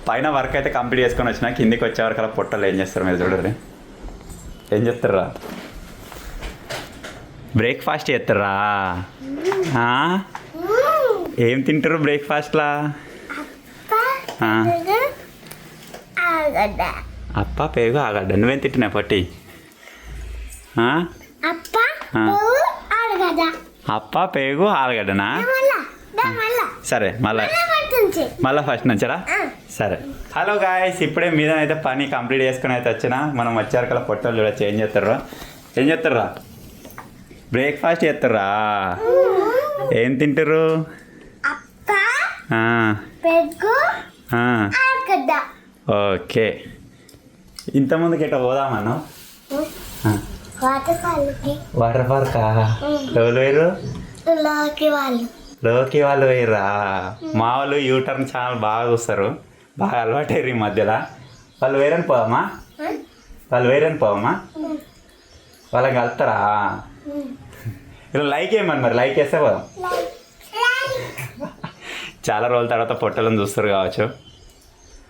పైన వర్క్ అయితే కంప్లీట్ చేసుకొని వచ్చినా కిందికి వచ్చే వరకు అలా పొట్టలు ఏం చేస్తారు మీరు చూడరు. ఏం చెప్తారా? బ్రేక్ఫాస్ట్ చేస్తారా? ఏం తింటారు బ్రేక్ఫాస్ట్లా? అప్ప పెరుగు ఆగడ్డ. నువ్వేం తింటున్నావు పొట్టి? అప్ప పెరుగు ఆలుగడ్డనా? సరే మళ్ళీ ఫస్ట్ నుంచారా? సరే. హలో గాయస్, ఇప్పుడే మీద అయితే పని కంప్లీట్ చేసుకుని అయితే వచ్చిన. మనం వచ్చారు కదా పొట్టలు చూడొచ్చు. ఏం చేస్తారా? బ్రేక్ఫాస్ట్ చేస్తారా? ఏం తింటారు? ఓకే. ఇంతకుముందుకి ఎట్లా పోదామను? వాటర్ పార్కా? ఎవరు వేరు? లోకి వాళ్ళు వేయరా? మా వాళ్ళు యూటర్న్ ఛానల్ బాగా చూస్తారు, బాగా అలవాటు అయ్యారు ఈ మధ్యలో. వాళ్ళు వేరని పోవమ్మా? వాళ్ళకి కలుతారా? ఇలా లైక్ వేయమని, మరి లైక్ వేస్తే పోదాం. చాలా రోజుల తర్వాత పొట్టలను చూస్తారు కావచ్చు.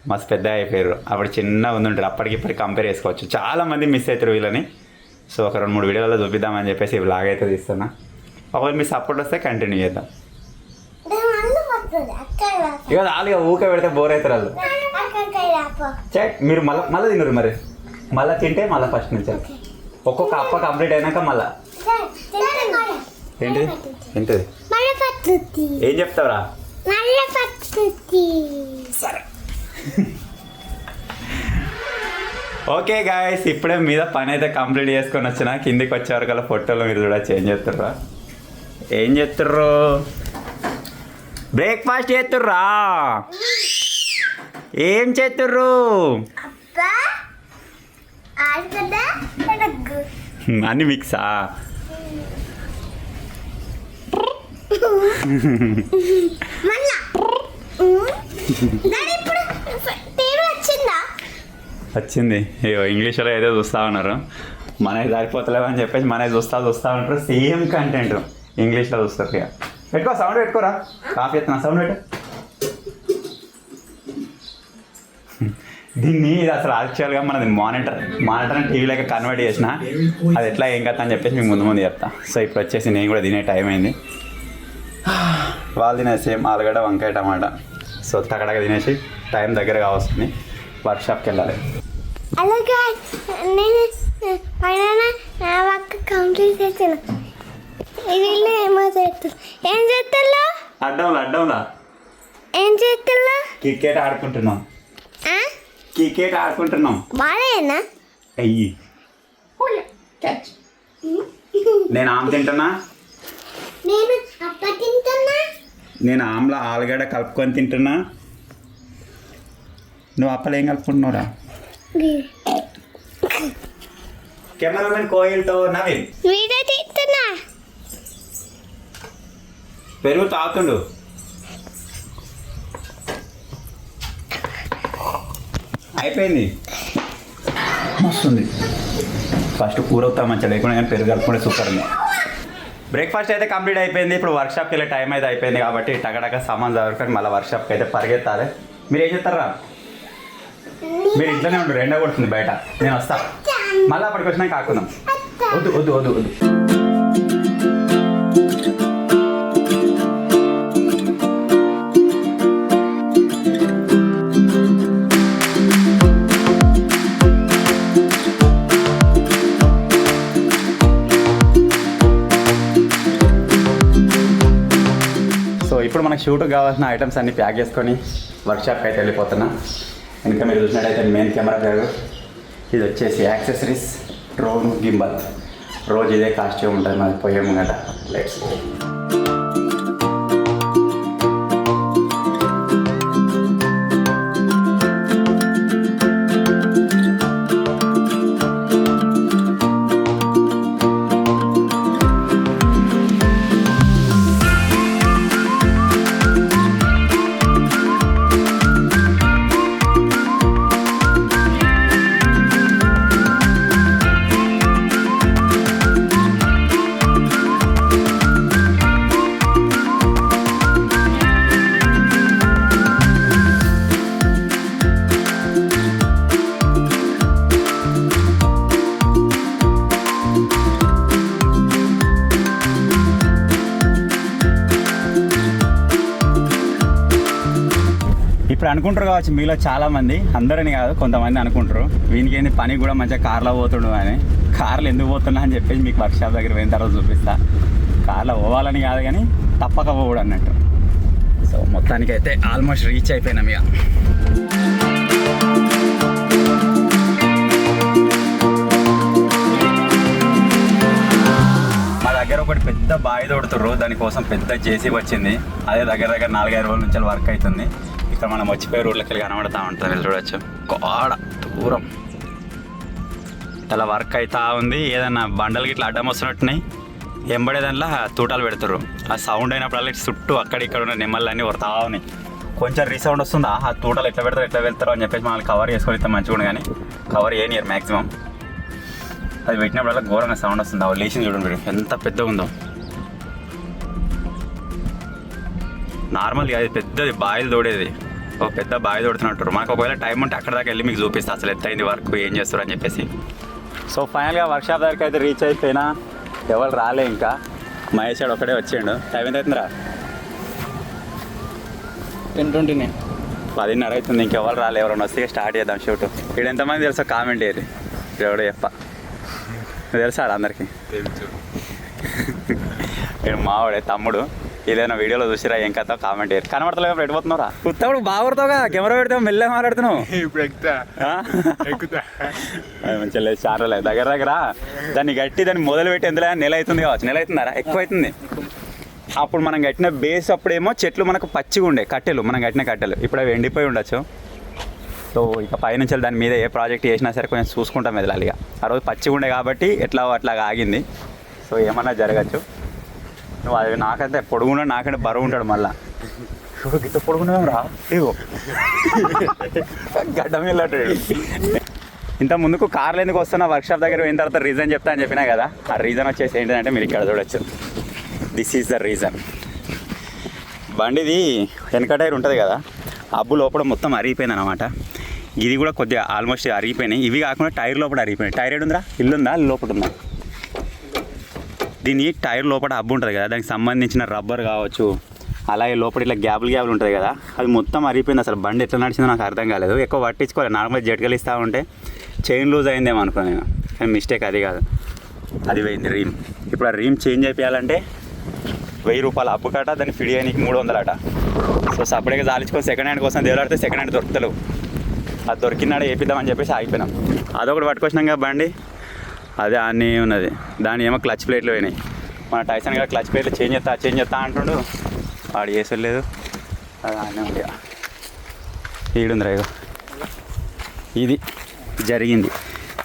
మస్తు పెద్ద అయిపోయారు. అప్పుడు చిన్నగా ఉంటుంటారు. అప్పటికిప్పటికి కంపేర్ చేసుకోవచ్చు. చాలామంది మిస్ అవుతారు వీళ్ళని. సో ఒక 2-3 వీడియోలలో చూపిద్దామని చెప్పేసి బ్లాగ్ అయితే తీస్తున్నా. ఒకవేళ మీ సపోర్ట్ వస్తే కంటిన్యూ చేద్దాం. ఇక వాళ్ళు ఊకే పెడితే బోర్ అవుతారు వాళ్ళు. మీరు మళ్ళీ తినరు. మరి మళ్ళీ తింటే మళ్ళీ ఫస్ట్ నుంచి ఒక్కొక్క అప్ప కంప్లీట్ అయినాక మళ్ళా ఏంటిది ఏం చెప్తావురా? సరే. ఓకే గాయస్, ఇప్పుడే మీద పని అయితే కంప్లీట్ చేసుకొని వచ్చిన. కిందికి వచ్చేవారు కదా ఫోటోలో మీరు చూడొచ్చు. ఏం చేస్తుర్రు? బ్రేక్ఫాస్ట్ చేస్తుర్రా? ఏం చేస్తుర్రు? అన్ని మిక్సా? వచ్చింది. ఇంగ్లీష్లో ఏదో చూస్తూ ఉన్నారు. మనకి సరిపోతలేవు అని చెప్పేసి మనకి చూస్తూ ఉంటారు. సేమ్ కంటెంట్ ఇంగ్లీష్లో చూస్తారు. ఇక పెట్టుకో, సౌండ్ పెట్టుకోరా. కాఫీ ఎత్తున్నా, సౌండ్ పెట్టు. దీన్ని ఇది అసలు యాక్చువల్గా మనది మానిటర్ టీవీలోకి కన్వర్ట్ చేసిన. అది ఎట్లా ఏం కదా అని చెప్పేసి మీకు ముందు చెప్తా. సో ఇప్పుడు వచ్చేసి నేను కూడా తినే టైం అయింది. వాళ్ళు తినేసి సేమ్ ఆలుగడ్డ, వంకాయ, టమాటా. సో తగడగా తినేసి టైం దగ్గరగా వస్తుంది. వర్క్షాప్కి వెళ్ళాలి. అడ్డంలా క్రికెట్ ఆడుకుంటున్నాం. అయ్యి నేను ఆమె తింటున్నా. నేను ఆమ్లా ఆలుగడ్డ కలుపుకొని తింటున్నా. నువ్వు అప్పలు ఏం కలుపుకుంటున్నావురా? కెమెరామెన్ కోయిల్తో నవీన్ పెరుగు తాగుతుండు. అయిపోయింది, మస్తుంది. ఫస్ట్ కూర అవుతా మంచిగా లేకుండా కానీ పెరుగు కలుపుకుంటే సూపర్ ఉంది. బ్రేక్ఫాస్ట్ అయితే కంప్లీట్ అయిపోయింది. ఇప్పుడు వర్క్షాప్కి వెళ్ళే టైం అయితే అయిపోయింది కాబట్టి టగడక సామాన్ చదువుకొని మళ్ళీ వర్క్షాప్కి అయితే పరిగెత్తాలి. మీరు ఏం చేస్తారా? మీరు ఇంట్లోనే ఉండరు, ఎండ కొడుతుంది బయట. నేను వస్తా, మళ్ళీ అప్పటికి వచ్చినా కాకుందాం. వద్దు. సో ఇప్పుడు మనకు షూట్కి కావాల్సిన ఐటమ్స్ అన్నీ ప్యాక్ చేసుకొని వర్క్షాప్కి అయితే వెళ్ళిపోతున్నా. ఇంకా మీరు చూసినట్టయితే మెయిన్ కెమెరా బ్యాగ్, ఇది వచ్చేసి యాక్సెసరీస్, డ్రోన్, గింబల్. రోజు ఇదే కాస్ట్యూమ్ ఉంటుంది మనకి పోయాము కదా. లెట్స్ అనుకుంటారు కావచ్చు మీలో చాలామంది, అందరని కాదు కొంతమంది అనుకుంటారు వీనికి ఏంది పని కూడా మంచిగా కార్లో పోతుండు అని. కార్లో ఎందుకు పోతున్నా అని చెప్పేసి మీకు వర్క్షాప్ దగ్గర పోయిన తర్వాత చూపిస్తా. కార్లో పోవాలని కాదు కానీ తప్పక పోవడం అన్నట్టు. సో మొత్తానికైతే ఆల్మోస్ట్ రీచ్ అయిపోయినాం ఇక. మా దగ్గర ఒకటి పెద్ద బావి తోడుతుర్రు, దానికోసం పెద్ద జేసీబీ వచ్చింది. అదే దగ్గర 4-5 రోజుల నుంచి వర్క్ అవుతుంది. ఇక్కడ మనం వచ్చిపోయే రోడ్లకి వెళ్ళి కనబడతా ఉంటుంది, మీరు చూడొచ్చు. కాడ దూరం ఇలా వర్క్ అవుతా ఉంది. ఏదన్నా బండలు గిట్లా అడ్డం వస్తున్నట్టున్నాయి, ఎంబడే దాంట్లో తూటాలు పెడతారు. ఆ సౌండ్ అయినప్పుడు చుట్టూ అక్కడిక్కడ ఉన్న నెమ్మలన్నీ వరతా ఉన్నాయి. కొంచెం రీసౌండ్ వస్తుందా, ఆ తూటాలు ఎట్లా వెళ్తారో అని చెప్పేసి మనల్ని కవర్ చేసుకొని ఇస్తే మంచిగా ఉండు, కానీ కవర్ చేయనియరు మ్యాక్సిమం. అది పెట్టినప్పుడల్లా ఘోరంగా సౌండ్ వస్తుంది. అవి లేచింది చూడండి ఎంత పెద్దగా ఉందో. నార్మల్గా అది పెద్దది బాయిలు తోడేది, ఒక పెద్ద బావి తోడుతున్నట్టు. మనకు ఒకవేళ టైం ఉంటే అక్కడ దాకా వెళ్ళి మీకు చూపిస్తా అసలు ఎత్తైంది వర్క్ ఏం చేస్తారు అని చెప్పేసి. సో ఫైనల్గా వర్క్షాప్ దగ్గరికి అయితే రీచ్ అయిపోయినా, ఎవరు రాలే ఇంకా. మహేష్ గారు ఒకటే వచ్చిండు. టైం ఎంత అవుతుందిరా? 10:29. 10:30 అవుతుంది. ఇంకెవరు రాలే. ఎవరైనా వస్తే స్టార్ట్ చేద్దాం షూట్. ఇక్కడ ఎంతమంది తెలుసా కామెంట్ ఏరి ఎవడో చెప్ప తెలుసా అందరికీ? నేను మావాడే తమ్ముడు. ఏదైనా వీడియోలో చూసిరా ఏం కథ కామెంట్ ఏరి. కనబడతలే పెట్టిపోతున్నారా? కుత్తప్పుడు బాగుపడతావుగా, కెమెరా పెడితే మెల్లే మాట్లాడుతున్నావు. మంచిగా లేదు ఛానల్ దగ్గర దాన్ని గట్టి దాన్ని మొదలు పెట్టి ఎందులో నెల అవుతుంది కావచ్చు. నెల అవుతుందారా? ఎక్కువ అవుతుంది. అప్పుడు మనం కట్టిన బేస్ అప్పుడేమో చెట్లు మనకు పచ్చిగా ఉండే కట్టెలు, మనం కట్టిన కట్టెలు. ఇప్పుడు అవి ఎండిపోయి ఉండొచ్చు. సో ఇక పైనుంచి దాని మీద ఏ ప్రాజెక్ట్ చేసినా సరే కొంచెం చూసుకుంటాం మెదలాలిగా. ఆ రోజు పచ్చిగా ఉండే కాబట్టి ఎట్లా అట్లాగా ఆగింది. సో ఏమన్నా జరగచ్చు. నువ్వు అది నాకంటే పొడుగున్నా నాకంటే బరువు ఉంటాడు. మళ్ళా చూడు గిట్ట పొడుగున్నాం రా, ఇగో గడ్డ వెళ్ళాడు. ఇంత ముందుకు కార్లు ఎందుకు వస్తున్నా వర్క్షాప్ దగ్గర పోయిన తర్వాత రీజన్ చెప్తా అని చెప్పినా కదా. ఆ రీజన్ వచ్చేసి ఏంటంటే మీరు ఇక్కడ చూడొచ్చు. This is the reason. బండిది వెనక టైర్ ఉంటుంది కదా, అబ్బు లోపల మొత్తం అరిగిపోయింది అనమాట. ఇది కూడా కొద్దిగా ఆల్మోస్ట్ అరిగిపోయినాయి. ఇవి కాకుండా టైర్ లోపల అరిగిపోయినాయి. టైర్ ఏడుందిరా? ఇల్లుందా? లోపల ఉందా? దీని టైర్ లోపల అబ్బు ఉంటుంది కదా, దానికి సంబంధించిన రబ్బర్ కావచ్చు, అలాగే లోపల ఇట్లా గ్యాబులు ఉంటుంది కదా, అది మొత్తం అరిగిపోయింది. అసలు బండి ఎట్లా నడిచిందో నాకు అర్థం కాలేదు. ఎక్కువ పట్టించుకోలేదు. నార్మల్ జట్కలు ఇస్తూ ఉంటే చైన్ లూజ్ అయిందేమో అనుకున్నాను నేను, కానీ మిస్టేక్ అది కాదు, అది పోయింది రీమ్. ఇప్పుడు ఆ రీమ్ చేంజ్ అయిపోయాలంటే 1000 రూపాయలు అప్పు కట, దాన్ని ఫిడి అయ్యడానికి 300 అట. సో సపరేట్గా జాలించుకొని సెకండ్ హ్యాండ్ కోసం దేవులాడితే సెకండ్ హ్యాండ్ దొరుకుతలేవు. అది దొరికినాడు వేపిద్దామని చెప్పేసి ఆగిపోయినాం. అదొకటి పట్టుకొచ్చినాం కదా బండి, అదే అన్నీ ఉన్నది. దాని ఏమో క్లచ్ ప్లేట్లు పోయినాయి. మన టైసన్ గారు క్లచ్ ప్లేట్లు చేంజ్ చేస్తా అంటుండు, వాడు చేసలేదు. అది అన్నీ ఉంది. ఈడుందిరా ఇగో, ఇది జరిగింది.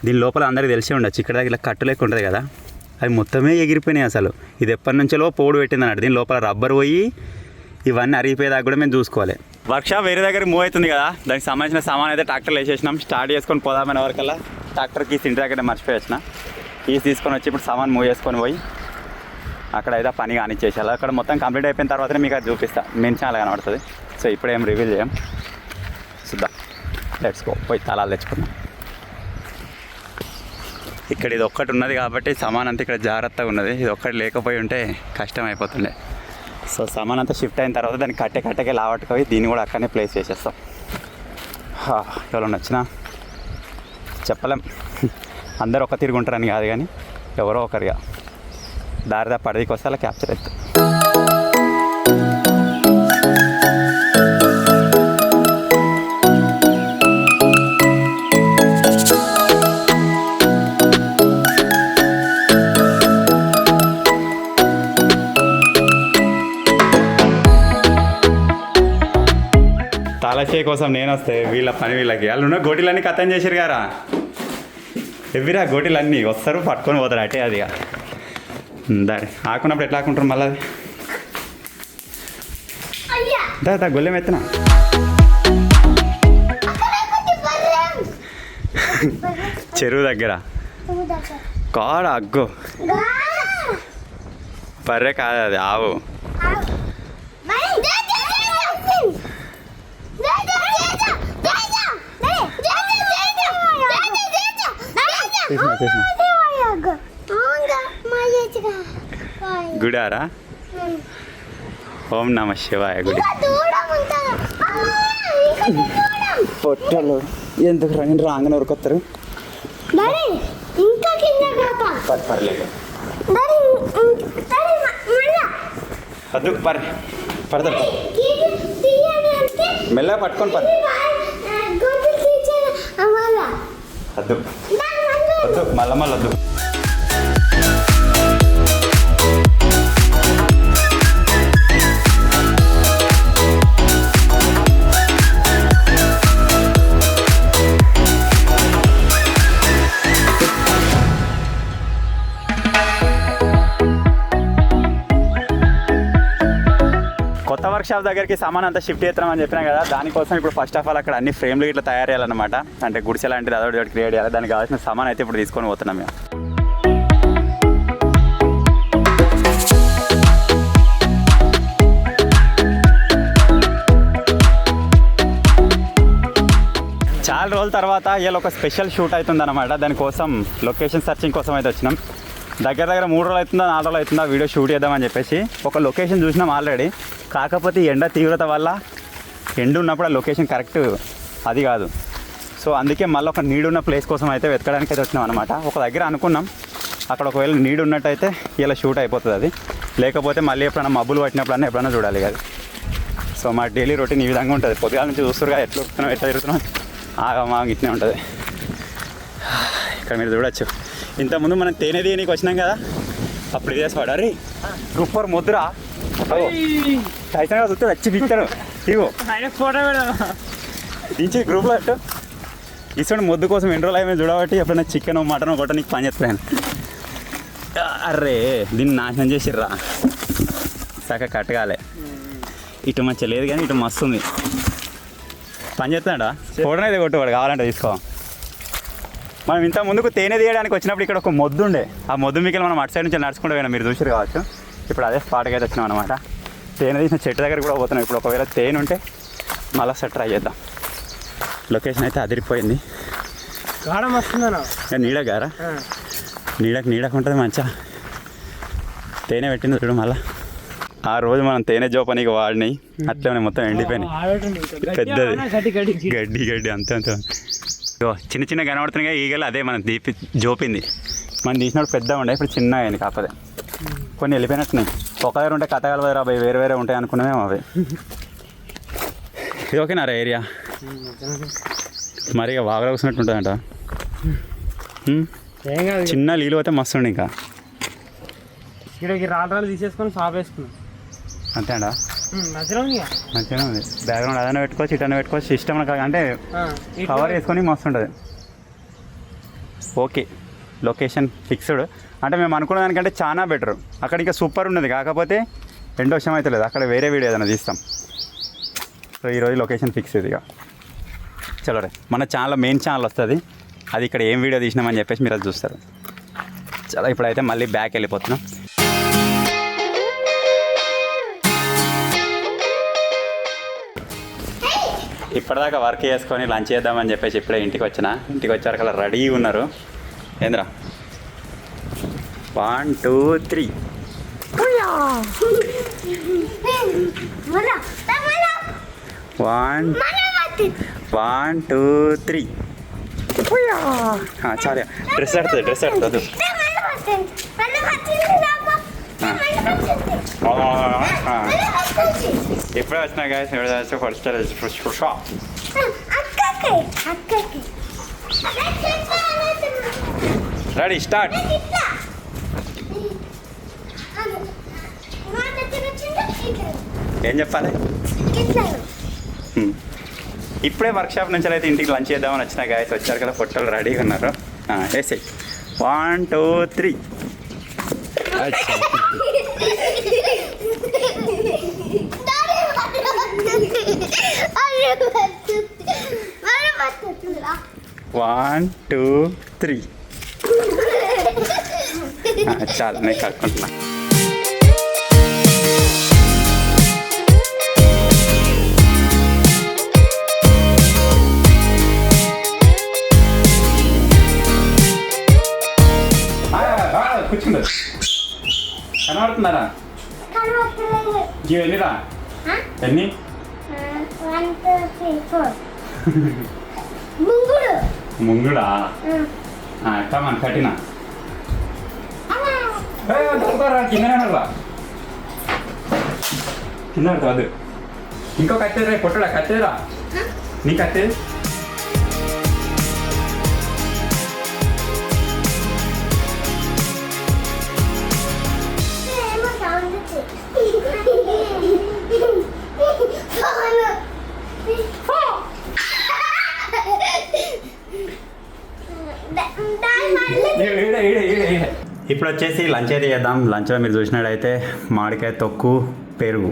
దీని లోపల అందరికీ తెలిసే ఉండొచ్చు. ఇక్కడ దగ్గర కట్టు లెక్క ఉంటుంది కదా, అవి మొత్తమే ఎగిరిపోయినాయి. అసలు ఇది ఎప్పటి నుంచో పోడు పెట్టింది అన్నట్టు. దీని లోపల రబ్బర్ పోయి ఇవన్నీ అరిగిపోయేదాకా కూడా మేము చూసుకోవాలి. వర్క్షాప్ వేరే దగ్గర మూవ్ అవుతుంది కదా, దానికి సంబంధించిన సామాన్ అయితే ట్రాక్టర్లో వేసేసినాం. స్టార్ట్ చేసుకొని పోదామనే వరకల్లా ట్రాక్టర్ కీస్ ఇంటి దగ్గర మర్చిపోయేసిన. కీస్ తీసుకొని వచ్చి ఇప్పుడు సామాన్ మూవ్ చేసుకొని పోయి అక్కడ అయితే పని కానిచ్చేసాలి. అక్కడ మొత్తం కంప్లీట్ అయిపోయిన తర్వాతనే మీకు అది చూపిస్తాను. మెయిన్ ఛానల్ కనబడుతుంది. సో ఇప్పుడు ఏం రివీల్ చేయం, చూద్దాం. Let's go. పోయి తాళాలు తెచ్చుకుందాం. ఇక్కడ ఇది ఒక్కటి ఉన్నది కాబట్టి సామాన్ అంతా ఇక్కడ జాగ్రత్తగా ఉన్నది. ఇది ఒక్కటి లేకపోయి ఉంటే కష్టం అయిపోతుండే. సో సామాన్ అంతా షిఫ్ట్ అయిన తర్వాత దాన్ని కట్టెకే లావట్టుకోయి దీన్ని కూడా అక్కడనే ప్లేస్ చేసేస్తాం. ఎవరైనా వచ్చినా చెప్పలేం, అందరూ ఒక తిరిగి ఉంటారని కాదు, కానీ ఎవరో ఒకరిగా దారిదా పడదికి వస్తే అలా క్యాప్చర్ అవుతుంది. తాళచే కోసం నేను వస్తే వీళ్ళ పని వీళ్ళకి, వాళ్ళు ఉన్న గోటీలన్నీ కథం చేసారు గారా. ఎవ్విరా గోటీలన్నీ వస్తారు పట్టుకొని పోతారు అటే. అదిగా దారి ఆకున్నప్పుడు ఎట్లా ఆకుంటారు మళ్ళీ. అది దా గొల్లెం ఎత్తున చెరువు దగ్గర కాడ అగ్గు బర్రె కాదు అది, ఆవు. గుడారా? ఓం నమ శివాయ గుడి. పొట్టలు ఎందుకు రాగానే ఉరుకొస్తారు పర్లేదు వద్దు పడతారు మెల్లగా పట్టుకొని వద్దు వద్దు మళ్ళా వద్దు. కొత్త వర్క్ షాప్ దగ్గరికి సామాన్ అంతా షిఫ్ట్ చేస్తామని చెప్పినా కదా, దానికోసం ఇప్పుడు ఫస్ట్ ఆఫ్ ఆల్ అక్కడ అన్ని ఫ్రేమ్లు ఇట్లా తయారు చేయాలన్నమాట. అంటే గుడిసె లాంటిది అదొకటి క్రియేట్ చేయాలి. దానికి కావాల్సిన సామాన్ అయితే ఇప్పుడు తీసుకొని పోతున్నాం మేము. చాలా రోజుల తర్వాత ఇలా ఒక స్పెషల్ షూట్ అవుతుందన్నమాట. దానికోసం లొకేషన్ సర్చింగ్ కోసం అయితే వచ్చినాం. దగ్గర 3 రోజులు అవుతుందా 4 రోజులు అవుతుందా వీడియో షూట్ చేద్దామని చెప్పేసి ఒక లొకేషన్ చూసినాం ఆల్రెడీ. కాకపోతే ఎండ తీవ్రత వల్ల ఎండ ఉన్నప్పుడు ఆ లొకేషన్ కరెక్ట్ అది కాదు. సో అందుకే మళ్ళీ ఒక నీడున్న ప్లేస్ కోసం అయితే వెతకడానికి అయితే వచ్చినాం అనమాట. ఒక దగ్గర అనుకున్నాం అక్కడ ఒకవేళ నీడు ఉన్నట్టయితే ఇలా షూట్ అయిపోతుంది. అది లేకపోతే మళ్ళీ ఎప్పుడైనా మబ్బులు పట్టినప్పుడన్నా ఎప్పుడైనా చూడాలి అది. సో మా డైలీ రొటీన్ ఈ విధంగా ఉంటుంది. పొద్దుగాల నుంచి చూస్తురుగా ఎట్లా వస్తున్నాం ఎట్లా తిరుగుతున్నాం మా ఇట్నే ఉంటుంది. ఇక్కడ మీరు చూడొచ్చు. ఇంతకుముందు మనం తేనె తీయనీకి వచ్చినాం కదా, అప్పుడు ఇదే పడారి సూపర్ ముద్ర టైసన్గా చూస్తే వచ్చి పిక్తాడు. ఇగో దించి గ్రూప్లో అట్టు ఇస్తాడు ముద్దు కోసం ఎన్ని రోజులు అయిపోయి చూడబట్టి ఎప్పుడైనా చికెన్ మటన్ ఒకటి నీకు పని చేస్తాను. అర్రే దీన్ని నాశనం చేసిర్రా సగ కట్టగాలే. ఇటు మంచిగా లేదు కానీ ఇటు మస్తు ఉంది. పని చేస్తున్నాడా చూడడం అయితే కొట్టువాడు కావాలంటే తీసుకో. మనం ఇంత ముందుకు తేనె తీయడానికి వచ్చినప్పుడు ఇక్కడ ఒక మొద్దు ఉండే. ఆ మొద్దు మీకు మనం అటు సైడ్ నుంచి నడుచుకుంటూ పోయినా మీరు చూసారు కావచ్చు. ఇప్పుడు అదే స్పాట్కి అయితే వచ్చినాం అనమాట. తేనె తీసిన చెట్టు దగ్గర కూడా పోతున్నాం. ఇప్పుడు ఒకవేళ తేనె ఉంటే మళ్ళీ ఒకసారి ట్రై చేద్దాం. లొకేషన్ అయితే అదిరిపోయింది. నీడ గారా నీడకు ఉంటుంది మంచిగా. తేనె పెట్టింది చూడు మళ్ళీ. ఆ రోజు మనం తేనె జోపనీకి వాడినాయి అట్లనే మొత్తం ఎండిపోయినాయి. పెద్దది గడ్డి అంతే చిన్న చిన్న కనబడుతున్నాయి ఈగలు. అదే మనం జోపింది. మనం తీసినప్పుడు పెద్దగా ఉండే, ఇప్పుడు చిన్నగా అయింది. కాకపోతే కొన్ని వెళ్ళిపోయినట్టున్నాయి. ఒక దగ్గర ఉంటే కథగాలు రాబోయే వేరే ఉంటాయి అనుకున్నామేమో అవి. ఇది ఓకేనా రా ఏరియా? మరి ఇక వాగలో కూర్చున్నట్టు ఉంటుందంట. చిన్న నీళ్ళు పోతే మస్తు ఉండే. ఇంకా ఇక్కడికి రాళ్ళు తీసేసుకొని సాప్ వేసుకున్నాం అంతేనా? మంచిగానే ఉంది. బ్యాక్గ్రౌండ్ అదైనా పెట్టుకోవచ్చు ఇటైనా పెట్టుకోవచ్చు. సిస్టమ్ అంటే కవర్ వేసుకొని మస్తు ఉంటుంది. Okay location fixed. అంటే మేము అనుకున్న దానికంటే చాలా బెటర్. అక్కడ ఇంకా సూపర్ ఉన్నది. కాకపోతే ఎండోషం అయితే లేదు. అక్కడ వేరే వీడియో ఏదైనా తీస్తాం. సో ఈరోజు లొకేషన్ ఫిక్స్ ఇది. ఇక చలో రే మన ఛానల్ మెయిన్ ఛానల్ వస్తుంది. అది ఇక్కడ ఏం వీడియో తీసినామని చెప్పేసి మీరు అది చూస్తారు. చాలా ఇప్పుడైతే మళ్ళీ బ్యాక్ వెళ్ళిపోతున్నాం. ఇప్పటిదాకా వర్క్ చేసుకొని లంచ్ చేద్దామని చెప్పేసి ఇప్పుడే ఇంటికి వచ్చారు అలా రెడీగా ఉన్నారు. ఏంద్రా 1 2 3 1 2 3 చాలు. డ్రెస్ ఆడుతుంది ఇప్పుడే వచ్చినా guys first shop. Ready start. ఏం చెప్పాలి? ఇప్పుడే వర్క్షాప్ నుంచి అయితే ఇంటికి లంచ్ చేద్దామని వచ్చిన గాయస్. వచ్చారు కదా పొట్టలు రెడీగా ఉన్నారు. వేసే 1 2 3. One, 2, 3. చాలు నేను కట్టుకుంటున్నా. కూర్చుంది కనబడుతున్నారా? ఇవి ఎన్నిరా? ఎన్ని 1, 2, 3, 4. ముంగుడు. ముంగుడా కమాన్ కట్టినా కిందనే కింద కాదు ఇంకో కట్టేది రే పొట్టడా కట్టేరా నీ కట్టేది ఏమో సౌండ్ ఇప్పుడు వచ్చేసి లంచ్ అయితే చేద్దాం. లంచ్లో మీరు చూసినట్టయితే మామిడికాయ తొక్కు పెరుగు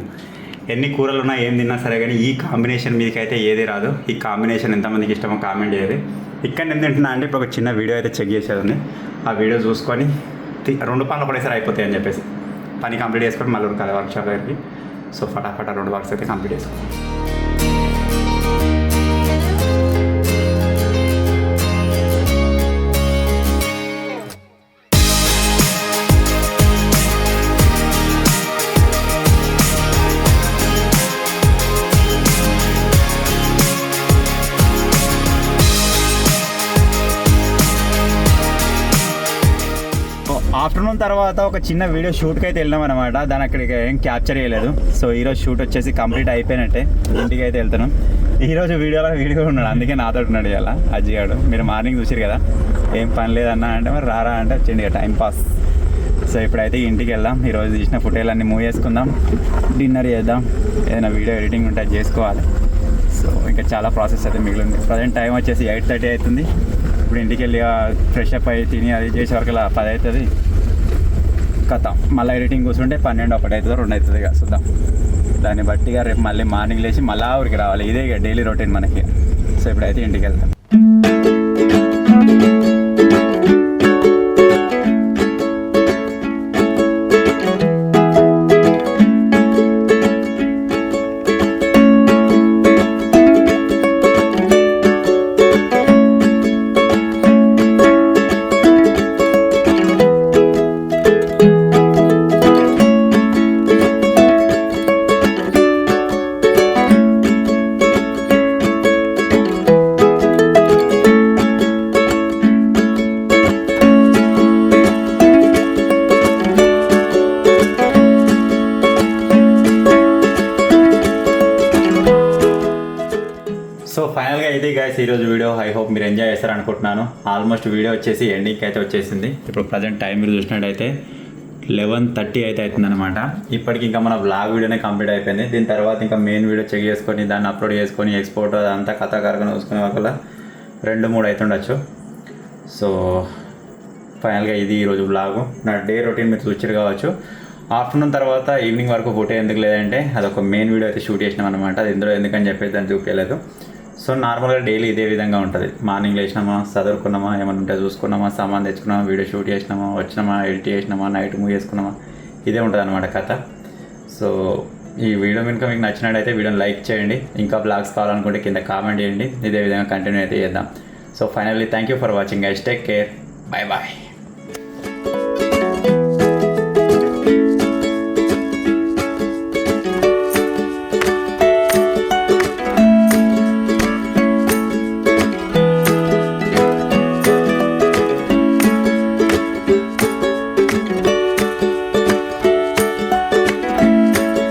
ఎన్ని కూరలు ఉన్నా ఏం తిన్నా సరే కానీ ఈ కాంబినేషన్ మీదకైతే ఏది రాదు. ఈ కాంబినేషన్ ఎంతమందికి ఇష్టమో కామెంట్ చేయాలి. ఇక్కడ నేను తింటున్నా అంటే ఇప్పుడు ఒక చిన్న వీడియో అయితే చెక్ చేసేది ఉంది. ఆ వీడియో చూసుకొని 2 పనులు ఒకటేసారి అయిపోతాయి అని చెప్పేసి పని కంప్లీట్ చేసుకొని మళ్ళీ ఉరకాలి వర్క్షాప్ దగ్గరికి. సో ఫటాఫట 2 వర్క్స్ అయితే కంప్లీట్ చేసుకోవాలి. ఆఫ్టర్నూన్ తర్వాత ఒక చిన్న వీడియో షూట్కి అయితే వెళ్ళాం అనమాట. దాని అక్కడికి ఏం క్యాప్చర్ చేయలేదు. సో ఈరోజు షూట్ వచ్చేసి కంప్లీట్ అయిపోయినట్టే. ఇంటికి అయితే వెళ్తాను. ఈరోజు వీడియో ఉన్నాడు, అందుకే నాతో ఉన్నాడు ఇలా అజ్జిగాడు. మీరు మార్నింగ్ చూసారు కదా, ఏం పని లేదన్నా అంటే మరి రారా అంటే వచ్చింది టైం పాస్. సో ఇప్పుడైతే ఇంటికి వెళ్దాం. ఈరోజు తీసిన ఫోటోలన్నీ మూవ్ చేసుకుందాం, డిన్నర్ చేద్దాం, ఏదైనా వీడియో ఎడిటింగ్ ఉంటే అది చేసుకోవాలి. సో ఇంకా చాలా ప్రాసెస్ అయితే మిగిలింది. ప్రజెంట్ టైం వచ్చేసి 8:30 అవుతుంది. ఇప్పుడు ఇంటికి వెళ్ళి ఫ్రెష్ అప్ అయ్యి తిని అది చేసే వరకు 10 అవుతుంది. కథ మళ్ళీ ఎడిటింగ్ కూర్చుంటే 12, 1 అవుతుందో 2 అవుతుంది. ఇక చూద్దాం. దాన్ని బట్టిగా రేపు మళ్ళీ మార్నింగ్ లేచి మళ్ళీ ఊరికి రావాలి. ఇదే ఇక డైలీ రొటీన్ మనకి. సో ఇప్పుడైతే ఇంటికి వెళ్తాం. సో ఫైనల్గా ఇది గైస్ ఈరోజు వీడియో. ఐ హోప్ మీరు ఎంజాయ్ చేస్తారు అనుకుంటున్నాను. ఆల్మోస్ట్ వీడియో వచ్చేసి ఎండింగ్కి అయితే వచ్చేసింది. ఇప్పుడు ప్రజెంట్ టైం మీరు చూసినట్టయితే 11:30 అయితే అవుతుందన్నమాట. ఇప్పటికి ఇంకా మన బ్లాగ్ వీడియోనే కంప్లీట్ అయిపోయింది. దీని తర్వాత ఇంకా మెయిన్ వీడియో చెక్ చేసుకొని దాన్ని అప్లోడ్ చేసుకొని ఎక్స్పోర్ట్ అదంతా కథాకారంగా చూసుకునే వల్ల 2-3 అవుతుండొచ్చు. సో ఫైనల్గా ఇది ఈరోజు బ్లాగు. నా డే రొటీన్ మీరు చూసారు కావచ్చు. ఆఫ్టర్నూన్ తర్వాత ఈవినింగ్ వరకు ఫోటో ఎందుకు లేదంటే అదొక మెయిన్ వీడియో అయితే షూట్ చేసినాం అనమాట. అది ఇందులో ఎందుకని చెప్పేసి దాన్ని చూపించలేదు. సో నార్మల్గా డైలీ ఇదే విధంగా ఉంటుంది. మార్నింగ్ లేచినామా, చదువుకున్నామా, ఏమైనా ఉంటే చూసుకున్నామా, సామాన్ తెచ్చుకున్నామా, వీడియో షూట్ చేసినామా, వచ్చినామా, ఎడిట్ చేసినామా, నైట్ మూవ్ చేసుకున్నామా, ఇదే ఉంటుంది అనమాట కథ. సో ఈ వీడియో కనుక మీకు నచ్చినట్టయితే వీడియోని లైక్ చేయండి. ఇంకా బ్లాగ్స్ కావాలనుకుంటే కింద కామెంట్ చేయండి. ఇదే విధంగా కంటిన్యూ అయితే చేద్దాం. So finally thank you for watching guys. Take care. Bye bye.